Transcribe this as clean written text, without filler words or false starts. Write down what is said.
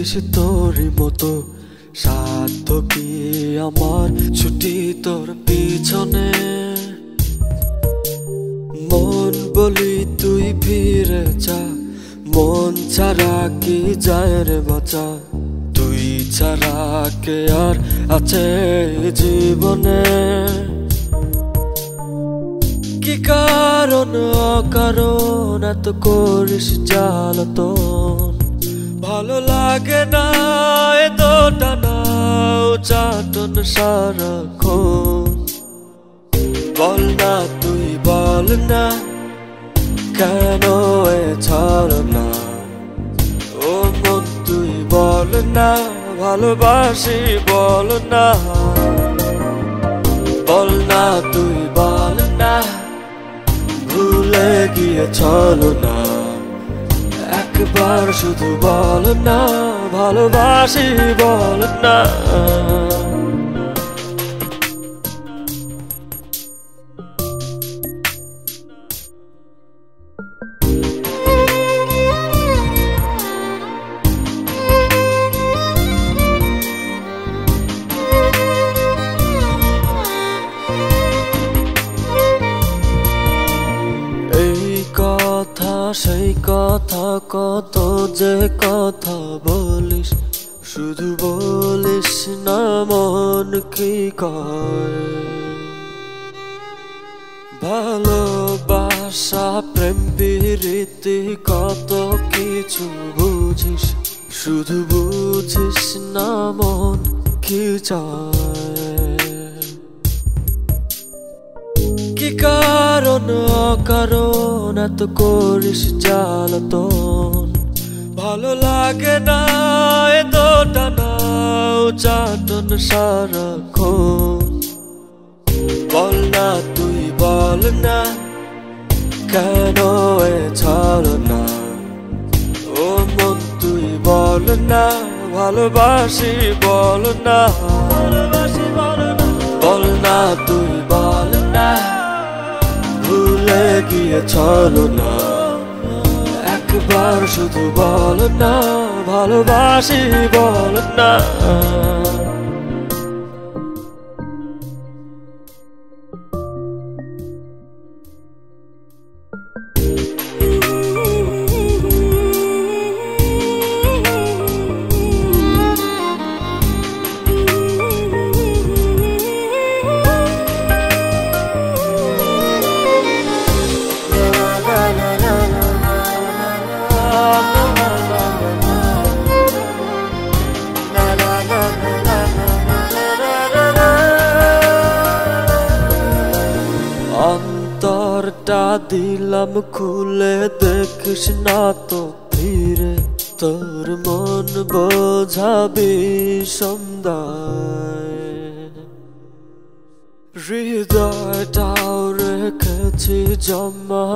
দেখিস তোরই মতো সাধ্য কি আমার ছুটি তোর পিছনে মন বলি তুই ফিরে যা মন ছাড়া কি যায় রে বাঁচা তুই ছাড়া কে আর আছে জীবনে কি কারণ অকারণ এত করিস জ্বালাতন ভালো লাগে না এতো টানা চাটন সারাক্ষণ বল না তুই বল না কেন এ ছাড় না ও মন তুই বল না ভালোবাসি বল না বল না তুই বল না ভুলে গিয়ে চলো না একবার শুধু বল না ভালোবাসি বল না সেই কথা কত যে কথা বলিস শুধু বলিস না মন কি কয় ভালোবাসা প্রেম প্রীতি কত কিছু বুঝিস শুধু বুঝিস না মন কি চায় কি কারণ অকারণ এত করিস জ্বালাতন ভালো লাগে না এতো টানা চাটন সারাক্ষণ বল না তুই বল না কেন এ ছাড় না ও মন তুই বল না ভালোবাসি বল না বল না তুই বল না ভুলে গিয়ে চলো না একবার শুধু বল না ভালোবাসি বল না অন্তরটা দিলাম খুলে দেখিস না তো ফিরে তোর মন বোঝাবি সন্ধ্যায় হৃদয়টাও রেখেছি জমা